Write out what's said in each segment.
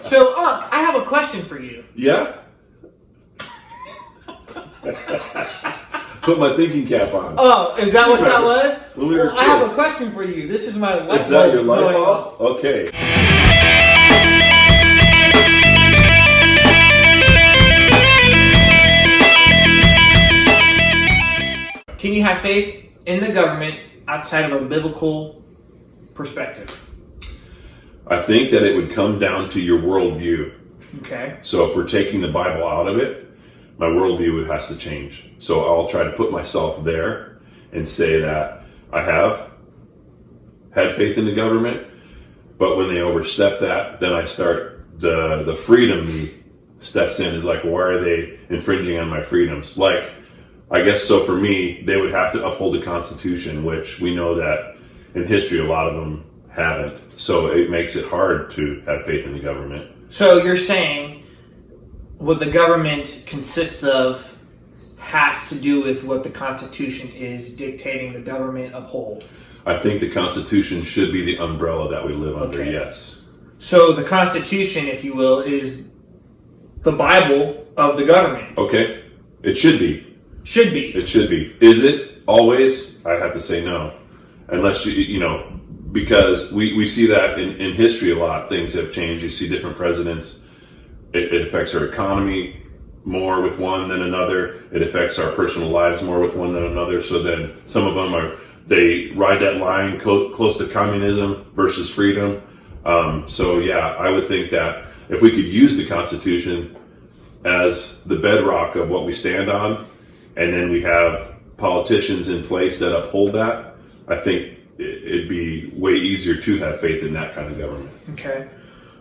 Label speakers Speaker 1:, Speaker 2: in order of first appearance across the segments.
Speaker 1: So, I have a question for you.
Speaker 2: Yeah? Put my thinking cap on.
Speaker 1: Oh, is that what that was?
Speaker 2: When we were
Speaker 1: I have a
Speaker 2: kids.
Speaker 1: question for you. This is my light bulb.
Speaker 2: Is that your light
Speaker 1: going
Speaker 2: bulb?
Speaker 1: off.
Speaker 2: Okay.
Speaker 1: Can you have faith in the government outside of a biblical perspective?
Speaker 2: I think that it would come down to your worldview.
Speaker 1: Okay.
Speaker 2: So if we're taking the Bible out of it, my worldview has to change. So I'll try to put myself there and say that I have had faith in the government, but when they overstep that, then I start the freedom me steps in. Is like, why are they infringing on my freedoms? Like, I guess so for me, they would have to uphold the Constitution, which we know that in history a lot of them haven't. So it makes it hard to have faith in the government.
Speaker 1: So you're saying what the government consists of has to do with what the Constitution is dictating the government uphold.
Speaker 2: I think the Constitution should be the umbrella that we live under,
Speaker 1: Okay.
Speaker 2: yes.
Speaker 1: So the Constitution, if you will, is the Bible of the government.
Speaker 2: Okay, it should be.
Speaker 1: Should be.
Speaker 2: It should be. Is it always? I have to say no. Unless because we see that in history a lot. Things have changed. You see different presidents. It affects our economy more with one than another. It affects our personal lives more with one than another. So then some of them they ride that line close to communism versus freedom. So yeah, I would think that if we could use the Constitution as the bedrock of what we stand on, and then we have politicians in place that uphold that, I think it'd be way easier to have faith in that kind of government.
Speaker 1: Okay.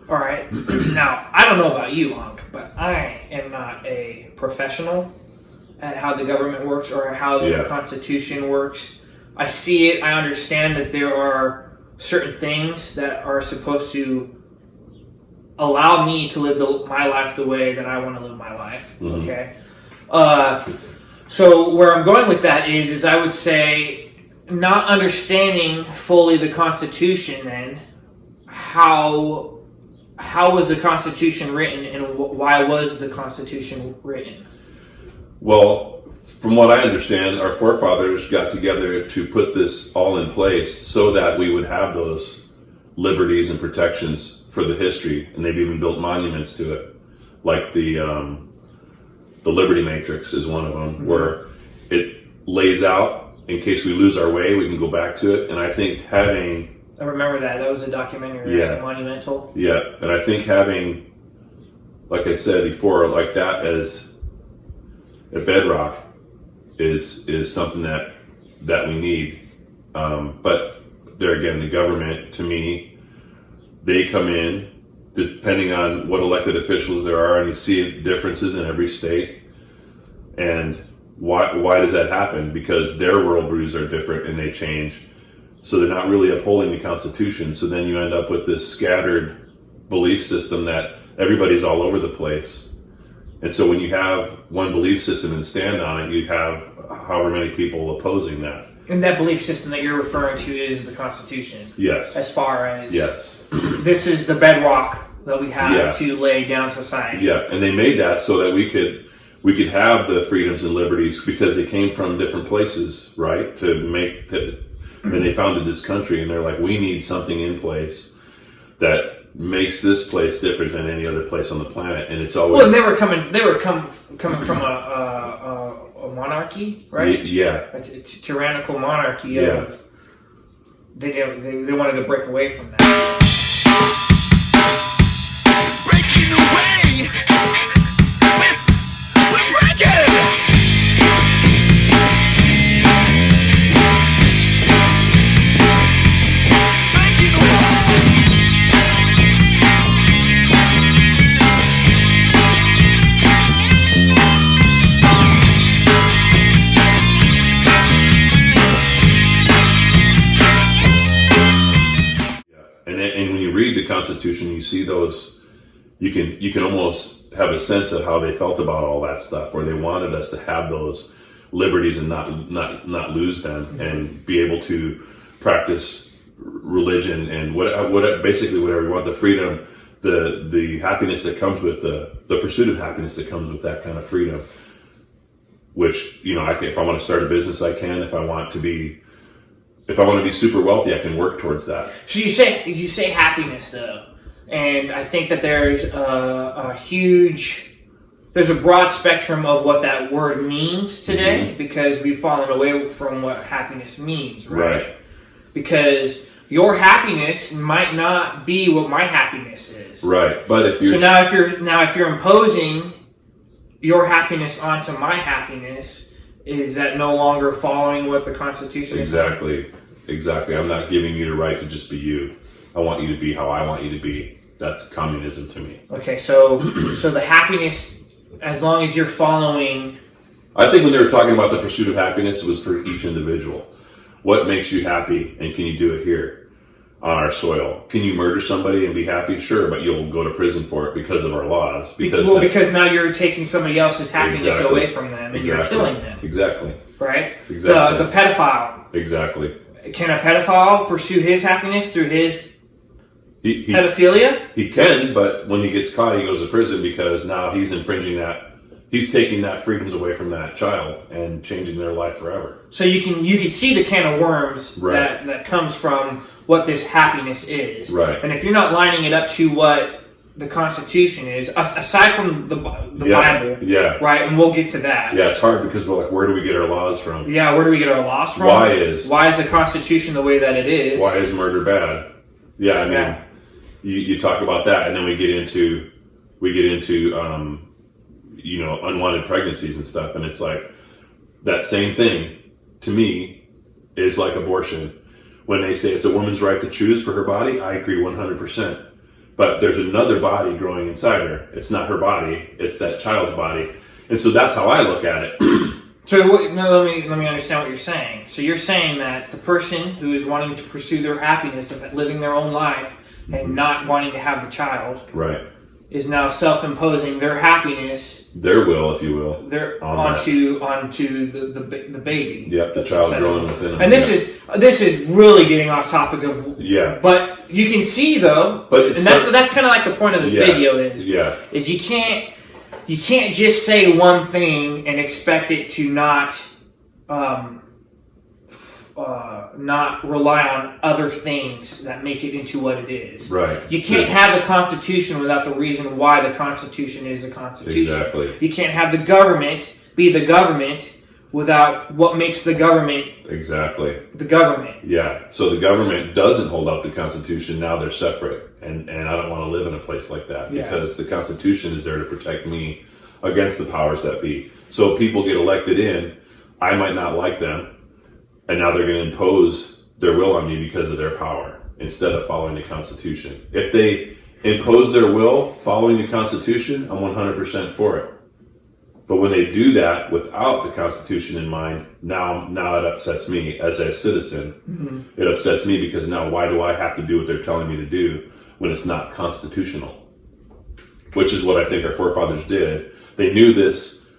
Speaker 1: All right. Now, I don't know about you, Unk, but I am not a professional at how the government works or how the Constitution works. I see it. I understand that there are certain things that are supposed to allow me to live my life the way that I want to live my life.
Speaker 2: Mm-hmm.
Speaker 1: Okay. So where I'm going with that is I would say not understanding fully the Constitution. Then how was the Constitution written, and why was the Constitution written?
Speaker 2: Well, from what I understand, our forefathers got together to put this all in place so that we would have those liberties and protections for the history, and they've even built monuments to it, like the Liberty Matrix is one of them, mm-hmm. where it lays out in case we lose our way, we can go back to it. And I think having...
Speaker 1: I remember that. That was a documentary, right? Monumental.
Speaker 2: Yeah, and I think having, like I said before, like that as a bedrock is something that we need. But there again, the government, to me, they come in, depending on what elected officials there are, and you see differences in every state. And why does that happen? Because their worldviews are different and they change. So they're not really upholding the Constitution. So then you end up with this scattered belief system that everybody's all over the place. And so when you have one belief system and stand on it, you have however many people opposing that.
Speaker 1: And that belief system that you're referring to is the Constitution.
Speaker 2: Yes.
Speaker 1: As far as
Speaker 2: this
Speaker 1: is the bedrock that we have to lay down society.
Speaker 2: Yeah, and they made that so that we could have the freedoms and liberties because they came from different places, right? And they founded this country, and they're like, we need something in place that makes this place different than any other place on the planet. And it's always
Speaker 1: they were coming from a monarchy, right?
Speaker 2: Yeah,
Speaker 1: a tyrannical monarchy of. They wanted to break away from that.
Speaker 3: Breaking away. We're breaking. Breaking away.
Speaker 2: And when you read the Constitution, you see those. You can almost have a sense of how they felt about all that stuff, where they wanted us to have those liberties and not lose them, and be able to practice religion and basically whatever we want, the freedom the happiness that comes with the pursuit of happiness that comes with that kind of freedom. Which, you know, if I want to start a business, I can. If I want to be super wealthy, I can work towards that.
Speaker 1: So you say happiness though, and I think that there's there's a broad spectrum of what that word means today, because we've fallen away from what happiness means, right? Because your happiness might not be what my happiness is,
Speaker 2: right? But if you're
Speaker 1: if you're imposing your happiness onto my happiness, is that no longer following what the Constitution is?
Speaker 2: Exactly. I'm not giving you the right to just be you. I want you to be how I want you to be. That's communism to me.
Speaker 1: Okay, so the happiness, as long as you're following...
Speaker 2: I think when they were talking about the pursuit of happiness, it was for each individual. What makes you happy, and can you do it here on our soil? Can you murder somebody and be happy? Sure, but you'll go to prison for it because of our laws. Because
Speaker 1: now you're taking somebody else's happiness away from them, and you're killing them.
Speaker 2: Exactly.
Speaker 1: Right?
Speaker 2: Exactly.
Speaker 1: The pedophile.
Speaker 2: Exactly.
Speaker 1: Can a pedophile pursue his happiness through his pedophilia?
Speaker 2: He can, but when he gets caught, he goes to prison because now he's infringing that. He's taking that freedoms away from that child and changing their life forever. So you can see the can of worms that comes from what this happiness is. Right. And if you're not lining it up to what the Constitution is, aside from the Bible, right? And we'll get to that. Yeah, it's hard because we're like, where do we get our laws from? Yeah, where do we get our laws from? Why is the Constitution the way that it is? Why is murder bad? Yeah, I mean, you talk about that, and then we get into unwanted pregnancies and stuff, and it's like that same thing to me is like abortion. When they say it's a woman's right to choose for her body, I agree 100%. But there's another body growing inside her. It's not her body; it's that child's body, and so that's how I look at it. So let me understand what you're saying. So you're saying that the person who is wanting to pursue their happiness of living their own life and not wanting to have the child, right, is now self-imposing their happiness, their will, if you will, onto the baby. Yep, the child growing within them. And this is really getting off topic of but you can see though, that's kind of like the point of this video is you can't just say one thing and expect it to not rely on other things that make it into what it is. Right. You can't have the Constitution without the reason why the Constitution is the Constitution. Exactly. You can't have the government be the government without what makes the government the government. Yeah. So the government doesn't hold up the Constitution. Now they're separate. And I don't want to live in a place like that because the Constitution is there to protect me against the powers that be. So people get elected in, I might not like them, and now they're going to impose their will on me because of their power instead of following the Constitution. If they impose their will following the Constitution, I'm 100% for it. But when they do that without the Constitution in mind, now it upsets me as a citizen. Mm-hmm. It upsets me because now why do I have to do what they're telling me to do when it's not constitutional? Which is what I think our forefathers did. They knew this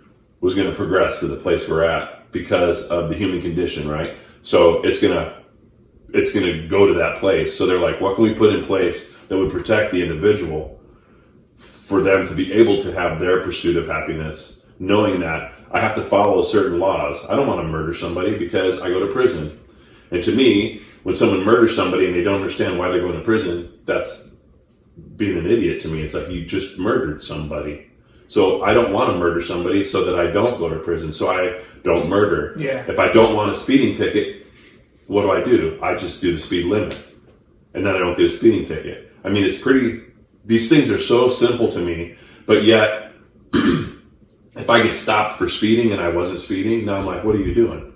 Speaker 2: was going to progress to the place we're at because of the human condition, right? So it's gonna go to that place. So they're like, what can we put in place that would protect the individual for them to be able to have their pursuit of happiness, knowing that I have to follow certain laws. I don't want to murder somebody because I go to prison. And to me, when someone murders somebody and they don't understand why they're going to prison, that's being an idiot to me. It's like you just murdered somebody. So I don't want to murder somebody so that I don't go to prison. So I don't murder. Yeah. If I don't want a speeding ticket, what do? I just do the speed limit. And then I don't get a speeding ticket. I mean, these things are so simple to me, but yet if I get stopped for speeding and I wasn't speeding, now I'm like, what are you doing?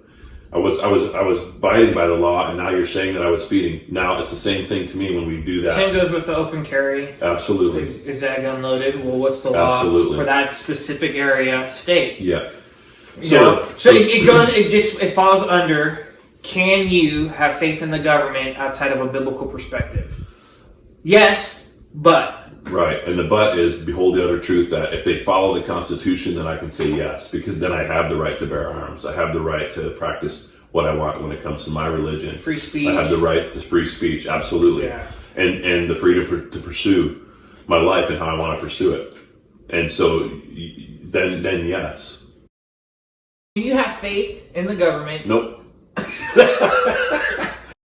Speaker 2: I was abiding by the law, and now you're saying that I was speeding. Now it's the same thing to me when we do that. Same goes with the open carry. Absolutely. Is that gun loaded? Well, what's the law for that specific area state? Yeah. So it falls under, can you have faith in the government outside of a biblical perspective? Yes, but. Right, and the but is, behold the utter truth that if they follow the Constitution, then I can say yes, because then I have the right to bear arms. I have the right to practice what I want when it comes to my religion. Free speech. I have the right to free speech, absolutely. Yeah. And the freedom to pursue my life and how I want to pursue it. And so then yes.
Speaker 1: Do you have faith in the government?
Speaker 2: Nope.